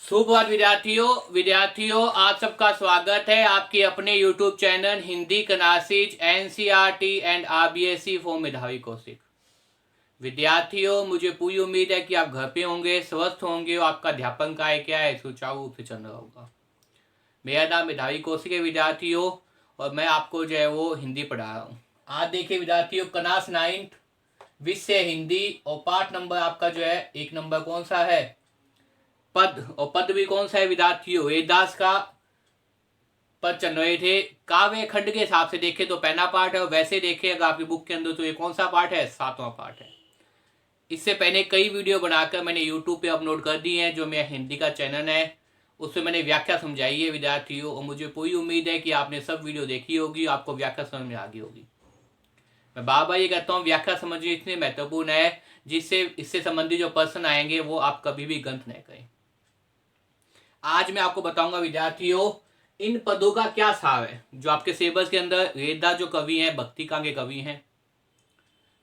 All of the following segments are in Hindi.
सुप्रभात विद्यार्थियों आप सबका स्वागत है आपके अपने YouTube channel Hindi classes NCERT and RBSE for मेधावी कौशिक। विद्यार्थियों, मुझे पूरी उम्मीद है कि आप घर पे होंगे, स्वस्थ होंगे और आपका अध्यापन कार्य क्या है सुचारू रूप से चल रहा होगा। मेरा नाम मेधावी कौशिक है विद्यार्थियों, और मैं आपको जो है वो हिंदी पढ़ा रहा हूँ। आज देखिए विद्यार्थियों, क्लास 9 विषय हिंदी और पाठ नंबर आपका जो है 1 नंबर कौन सा है? पद। और पद भी कौन सा है विद्यार्थियों? वेददास का पद चल रहे थे। काव्य खंड के हिसाब से देखें तो पहला पाठ है, और वैसे देखें अगर आपकी बुक के अंदर तो ये कौन सा पाठ है? 7वां पाठ है। इससे पहले कई वीडियो बनाकर मैंने यूट्यूब पे अपलोड कर दी हैं, जो मेरा हिंदी का चैनल है उसमें मैंने व्याख्या समझाई है विद्यार्थियों, और मुझे पूरी उम्मीद है कि आपने सब वीडियो देखी होगी, आपको व्याख्या समझ में आ गई होगी। मैं बार बार ये कहता हूँ, व्याख्या समझनी इतनी महत्वपूर्ण है जिससे इससे संबंधित जो प्रश्न आएंगे वो आप कभी भी गलत नहीं करें। आज मैं आपको बताऊंगा विद्यार्थियों, इन पदों का क्या सार है। जो आपके सिलेबस के अंदर वेददास जो कवि हैं, भक्ति काव्य के कवि हैं।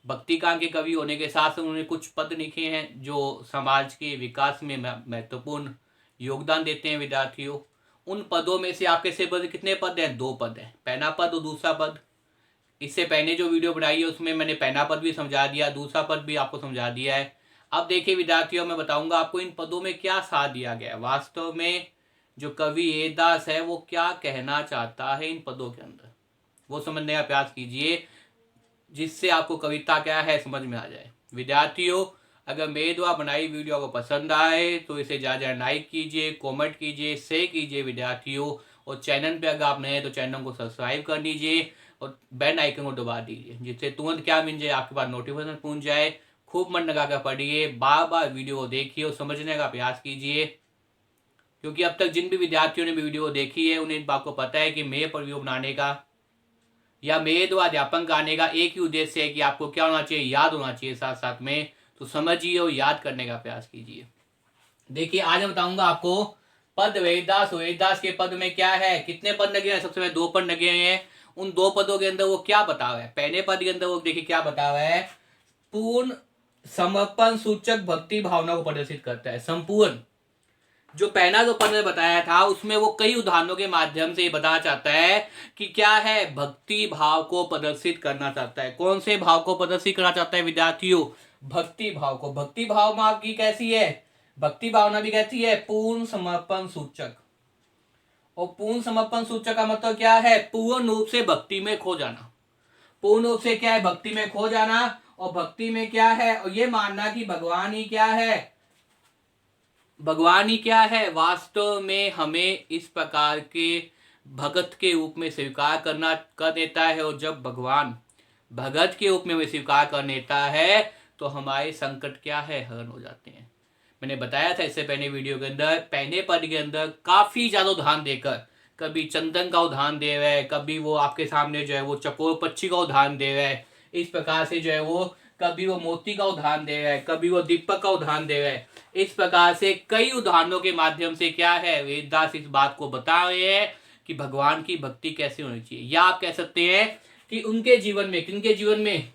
भक्ति काव्य के कवि होने के साथ साथ उन्होंने कुछ पद लिखे हैं जो समाज के विकास में महत्वपूर्ण योगदान देते हैं विद्यार्थियों। उन पदों में से आपके सिलेबस कितने पद हैं? 2 पद हैं, पहला पद और दूसरा पद। इससे पहले जो वीडियो बनाई है उसमें मैंने पहला पद भी समझा दिया, दूसरा पद भी आपको समझा दिया है। अब देखिए विद्यार्थियों, मैं बताऊंगा आपको इन पदों में क्या सार दिया गया है। वास्तव में जो कवि वेददास है वो क्या कहना चाहता है इन पदों के अंदर, वो समझने का प्रयास कीजिए, जिससे आपको कविता क्या है समझ में आ जाए। विद्यार्थियों, अगर मेरे द्वारा बनाई वीडियो आपको पसंद आए तो इसे ज़्यादा लाइक कीजिए, कमेंट कीजिए, शेयर कीजिए विद्यार्थियों। और चैनल पे अगर आप नए हैं तो चैनल को सब्सक्राइब कर लीजिए और बेल आइकन को दबा दीजिए, जिससे तुरंत क्या मिल जाए, आपके पास नोटिफिकेशन पहुंच जाए। खूब मन लगाकर पढ़िए, बार बार वीडियो को देखिए और समझने का प्रयास कीजिए, क्योंकि अब तक जिन भी विद्यार्थियों ने वीडियो देखी है उन्हें इस बात को पता है कि मेरे पर वीडियो बनाने का या मेरे द्वारा अध्यापन कराने का एक ही उद्देश्य है कि आपको क्या होना चाहिए? याद होना चाहिए साथ साथ में। तो समझिए और याद करने का प्रयास कीजिए। देखिए, आज मैं बताऊंगा आपको पद वेददास के पद में क्या है, कितने पद लगे हैं? सबसे पहले 2 पद लगे हैं। उन 2 पदों के अंदर वो क्या बता रहा है? पहले पद के अंदर वो देखिए क्या बता रहा है, पूर्ण समर्पण सूचक भक्ति भावना को प्रदर्शित करता है। संपूर्ण जो पहला जो पद ने बताया था उसमें वो कई उदाहरणों के माध्यम से बताना चाहता है कि क्या है, भक्ति भाव को प्रदर्शित करना चाहता है। कौन से भाव को प्रदर्शित करना चाहता है विद्यार्थियों? भक्ति भाव को। भक्ति भाव में आपकी कैसी है? भक्ति भावना भी कैसी है? पूर्ण समर्पण सूचक। और पूर्ण समर्पण सूचक का मतलब क्या है? पूर्ण रूप से भक्ति में खो जाना। पूर्ण रूप से क्या है? भक्ति में खो जाना। और भक्ति में क्या है? और ये मानना कि भगवान ही क्या है? भगवान ही क्या है? वास्तव में हमें इस प्रकार के भगत के रूप में स्वीकार करना कर देता है, और जब भगवान भगत के रूप में हमें स्वीकार कर देता है तो हमारे संकट क्या है? हरण हो जाते हैं। मैंने बताया था इससे पहले वीडियो के अंदर, पहले पद के अंदर काफी ज्यादा उदाहरण देकर, कभी चंदन का उदाहरण दे रहा है, कभी वो आपके सामने जो है वो चकोर पक्षी का उदाहरण दे रहा है। इस प्रकार से जो है वो कभी वो मोती का उदाहरण दे रहा है, कभी वो दीपक का उदाहरण दे रहा है। इस प्रकार से कई उदाहरणों के माध्यम से क्या है, वेददास इस बात को बता रहे हैं कि भगवान की भक्ति कैसे होनी चाहिए। या आप कह सकते हैं कि उनके जीवन में, किनके जीवन में?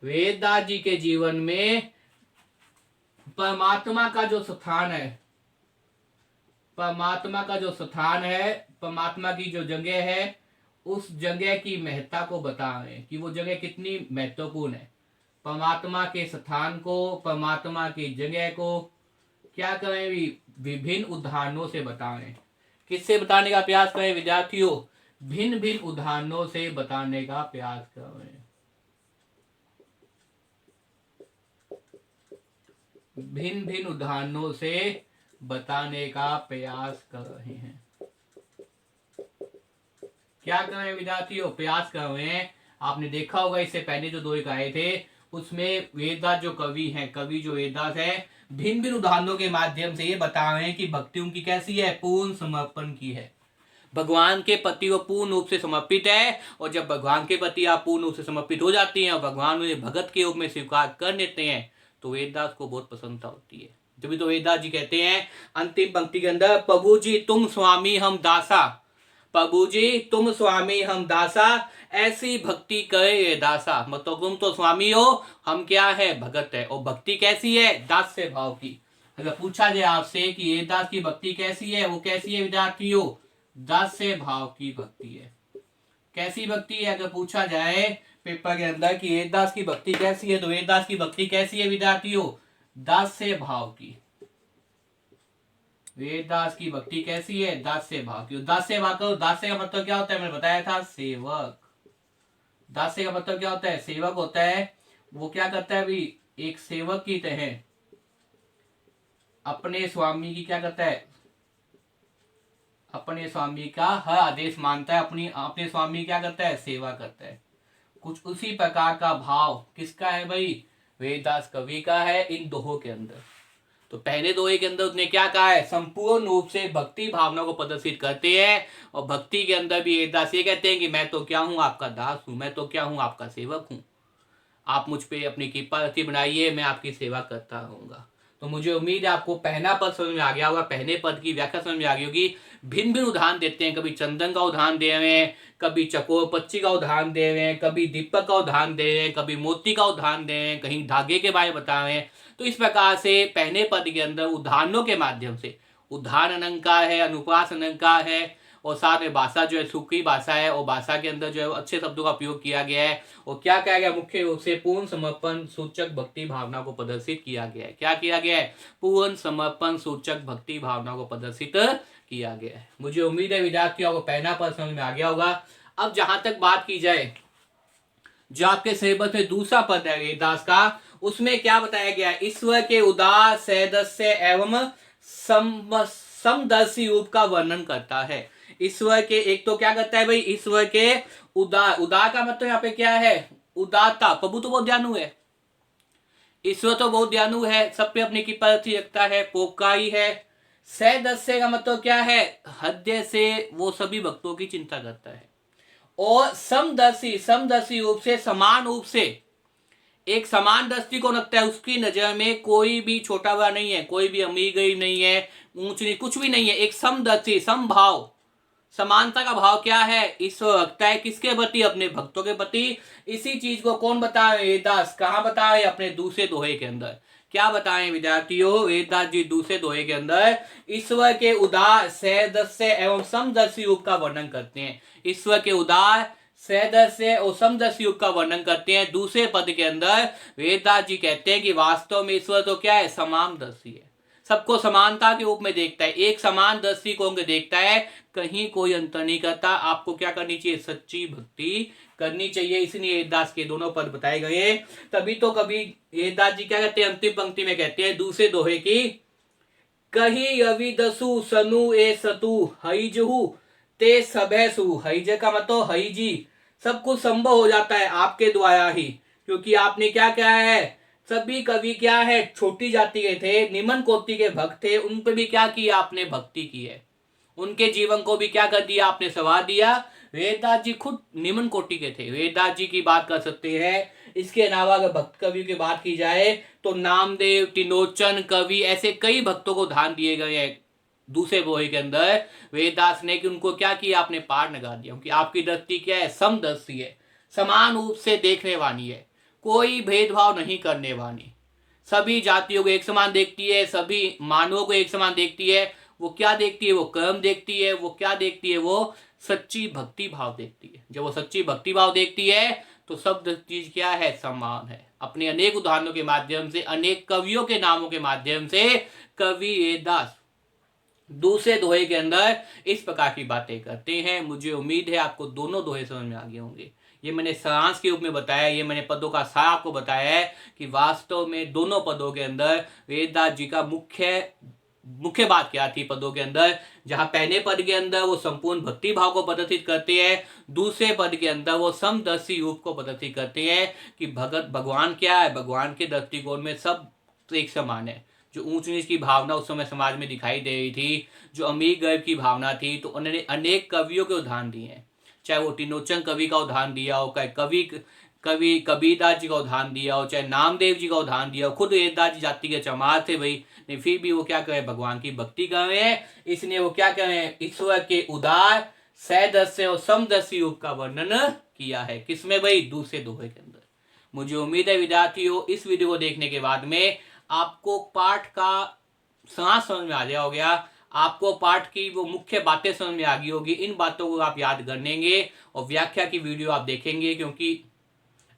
वेददास जी के जीवन में परमात्मा का जो स्थान है, परमात्मा का जो स्थान है, परमात्मा की जो जगह है, उस जगह की महत्ता को बता रहे हैं कि वो जगह कितनी महत्वपूर्ण है। परमात्मा के स्थान को, परमात्मा की जगह को क्या करें? विभिन्न उदाहरणों से बताएं। किससे बताने का प्रयास करें विद्यार्थियों? भिन्न भिन्न उदाहरणों से बताने का प्रयास करें। भिन्न भिन्न उदाहरणों से बताने का प्रयास कर रहे हैं। क्या कर रहे हैं विद्यार्थियों? प्रयास कर रहे हैं। आपने देखा होगा इससे पहले जो 2 इकाई थे उसमें वेददास जो कवि हैं, कवि जो वेददास है, भिन्न भिन्न उदाहरणों के माध्यम से ये बता रहे हैं कि भक्ति उनकी कैसी है? पूर्ण समर्पण की है। भगवान के प्रति वो पूर्ण रूप से समर्पित है, और जब भगवान के प्रति आप पूर्ण रूप से समर्पित हो जाती हैं और भगवान उन्हें भगत के रूप में स्वीकार कर लेते हैं तो वेददास को बहुत प्रसन्नता होती है। तभी तो वेददास जी कहते हैं अंतिम पंक्ति के अंदर, प्रभु जी तुम स्वामी हम दासा, प्रभु जी तुम स्वामी हम दासा, ऐसी भक्ति करे ये दासा। मतलब तुम तो स्वामी हो, हम क्या है? भगत है। और भक्ति कैसी है? दास्य भाव की अगर पूछा जाए आपसे कि येदास की भक्ति कैसी है, वो कैसी है विद्यार्थियों? दास्य भाव की भक्ति है। कैसी भक्ति है? अगर पूछा जाए पेपर के अंदर कि येदास की भक्ति कैसी है, तो येदास की भक्ति कैसी है विद्यार्थियों? दास्य भाव की। वेदास की भक्ति कैसी है? दास्य भाव की। दास्य भाव का दास्य का मतलब क्या होता है? मैंने बताया था, सेवक। दास्य का मतलब क्या होता है? सेवक होता है। वो क्या करता है भाई? एक सेवक की तरह अपने स्वामी की क्या करता है? अपने स्वामी का हर आदेश मानता है। अपने स्वामी क्या करता है? सेवा करता है। कुछ उसी प्रकार का भाव किसका है भाई? वेदास कवि का है इन दोहों के अंदर। तो पहले दोहे के अंदर उसने क्या कहा है? संपूर्ण रूप से भक्ति भावना को प्रदर्शित करते हैं। और भक्ति के अंदर भी वेदास ये कहते हैं कि मैं तो क्या हूं? आपका दास हूं। मैं तो क्या हूं? आपका सेवक हूं। आप मुझ पे अपनी कृपा रति बनाइए, मैं आपकी सेवा करता रहूंगा। तो मुझे उम्मीद है आपको पहला पद समझ में आ गया होगा, पहले पद की व्याख्या समझ में आ गई होगी। भिन्न भिन्न उदाहरण देते हैं, कभी चंदन का उदाहरण दे रहे हैं, कभी चकोर पच्ची का उदाहरण दे रहे हैं, कभी दीपक का उदाहरण दे रहे हैं, कभी मोती का उदाहरण दे रहे हैं, कहीं धागे के बारे में बता रहे हैं। तो इस प्रकार से पहले पद के अंदर उदाहरणों के माध्यम से, उदाहरण अलंकार है, अनुप्रास अलंकार है, और साथ में भाषा जो है सूखी भाषा है, और भाषा के अंदर जो है अच्छे शब्दों का उपयोग किया गया है। और क्या कहा गया? मुख्य रूप से पूर्ण समर्पण सूचक भक्ति भावना को प्रदर्शित किया गया है। क्या किया गया है? पूर्ण समर्पण सूचक भक्ति भावना को प्रदर्शित किया गया है। मुझे उम्मीद है विद्यार्थियों को पहला पद समझ में आ गया होगा। अब जहां तक बात की जाए, जो आपके सिलेबस में दूसरा पद है वेदास का, उसमें क्या बताया गया है? ईश्वर के उदार सदस्य एवं समदर्शी रूप का वर्णन करता है। ईश्वर के, एक तो क्या करता है भाई? ईश्वर के उदार, उदार का मतलब यहाँ पे क्या है? उदारता। प्रभु तो बहुत दयालु है, ईश्वर तो बहुत दयालु है, सब पे अपनी कृपा रखता है, पोकारी है। सदस्य का मतलब क्या है? हृदय से वो सभी भक्तों की चिंता करता है। और समदर्शी, समदर्शी रूप से, समान रूप से, एक समान दृष्टिकोण रखता है। उसकी नजर में कोई भी छोटा बड़ा नहीं है, कोई भी अमीर गरीब नहीं है, ऊंच नीच कुछ भी नहीं है। एक समदर्शी, समभाव, समानता का भाव क्या है? ईश्वर रखता है किसके प्रति? अपने भक्तों के प्रति। इसी चीज को कौन बता रहे? वेदास। कहां बता रहे? अपने दूसरे दोहे के अंदर। क्या बताएं विद्यार्थियों? वेदास जी दूसरे दोहे के अंदर ईश्वर के उदार सदस्य एवं समदर्शी रूप का वर्णन करते हैं। ईश्वर के उदार सदस्य और समदर्शी रूप का वर्णन करते हैं। दूसरे पद के अंदर वेदास जी कहते हैं कि वास्तव में ईश्वर तो क्या है? समानदर्शी है, सबको समानता के रूप में देखता है, एक समान दृष्टिकोण को देखता है, कहीं कोई अंतर नहीं करता। आपको क्या करनी चाहिए? सच्ची भक्ति करनी चाहिए। इसलिए येदास के दोनों पद बताए गए। तभी तो कभी येदास जी क्या कहते हैं? अंतिम पंक्ति में कहते हैं दूसरे दोहे की, कही अविदसु सनु ए सतु हईजहु ते सबैसु। हईज का मतलब हई जी, सब कुछ संभव हो जाता है आपके द्वारा ही, क्योंकि आपने क्या क्या है? सभी कवि क्या है? छोटी जाति के थे, निम्न कोटि के भक्त थे, उन पे भी क्या किया? आपने भक्ति की है। उनके जीवन को भी क्या कर दिया? आपने सवार दिया। वेदास जी खुद निम्न कोटि के थे, वेदास जी की बात कर सकते हैं। इसके अलावा अगर भक्त कवि की बात की जाए तो नामदेव, त्रिलोचन कवि, ऐसे कई भक्तों को दान दिए गए हैं दूसरे दोहे के अंदर वेदास ने, कि उनको क्या किया? आपने पार लगा दिया। क्योंकि आपकी दृष्टि क्या है? समदर्शी है, समान रूप से देखने वाली है, कोई भेदभाव नहीं करने वाली, सभी जातियों को एक समान देखती है, सभी मानवों को एक समान देखती है। वो क्या देखती है? वो कर्म देखती है। वो क्या देखती है? वो सच्ची भक्ति भाव देखती है। जब वो सच्ची भक्ति भाव देखती है तो सब चीज क्या है? समान है। अपने अनेक उदाहरणों के माध्यम से, अनेक कवियों के नामों के माध्यम से कवि वेदास दूसरे दोहे के अंदर इस प्रकार की बातें करते हैं। मुझे उम्मीद है आपको दोनों दोहे समझ में आ गए होंगे। ये मैंने सारांश के रूप में बताया, ये मैंने पदों का सार आपको बताया है कि वास्तव में दोनों पदों के अंदर वेदास जी का मुख्य बात क्या थी पदों के अंदर। जहां पहले पद के अंदर वो संपूर्ण भक्ति भाव को प्रदर्शित करते हैं, दूसरे पद के अंदर वो समदर्शी रूप को प्रदर्शित करते हैं कि भगवान क्या है? भगवान के दृष्टिकोण में सब एक समान है। जो ऊंच नीच की भावना उस समय समाज में दिखाई दे रही थी, जो अमीर गरीब की भावना थी, तो उन्होंने अनेक कवियों के उदाहरण दिए हैं। चाहे वो त्रिलोचन कवि का उदाहरण दिया हो, कवि कबीरदास जी का उदाहरण दिया हो, चाहे नामदेव जी का उदाहरण दिया हो। खुद वेदास जी जाति के चमार थे भाई, नहीं फिर भी वो क्या करें? भगवान की भक्ति कर रहे हैं। इसलिए वो क्या करें? ईश्वर के उदार सदस्य और समदर्शी रूप का वर्णन किया है। किसमें भाई? दूसरे दोहे के अंदर। मुझे उम्मीद है विद्यार्थियों इस वीडियो को देखने के बाद में आपको पाठ का सांस समझ में आ गया हो गया, आपको पाठ की वो मुख्य बातें समझ में आ गई होगी, इन बातों को आप याद कर लेंगे और व्याख्या की वीडियो आप देखेंगे। क्योंकि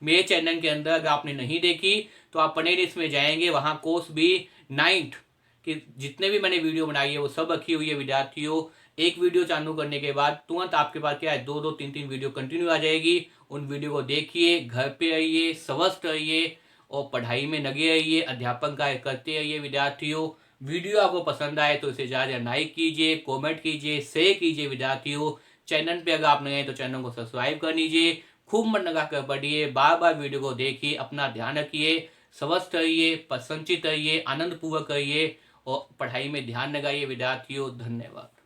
मेरे चैनल के अंदर अगर आपने नहीं देखी तो आप पढ़ने लिस्ट में जाएंगे, वहां कोर्स भी 9th कि जितने भी मैंने वीडियो बनाई है वो सब रखी हुई है विद्यार्थियों। एक वीडियो चालू करने के बाद तुरंत आपके पास क्या है, 2-2 3-3 वीडियो कंटिन्यू आ जाएगी। उन वीडियो को देखिए, घर पे रहिए, स्वस्थ रहिए और पढ़ाई में लगे रहिए, अध्यापन कार्य करते रहिए विद्यार्थियों। वीडियो आपको पसंद आए तो इसे ज़्यादा लाइक कीजिए, कमेंट कीजिए, शेयर कीजिए विद्यार्थियों। चैनल पे अगर आप नए हैं तो चैनल को सब्सक्राइब कर लीजिए। खूब मन लगा कर पढ़िए, बार बार वीडियो को देखिए, अपना ध्यान रखिए, स्वस्थ रहिए, प्रसन्नचित रहिए, आनंद पूर्वक रहिए और पढ़ाई में ध्यान लगाइए विद्यार्थियों। धन्यवाद।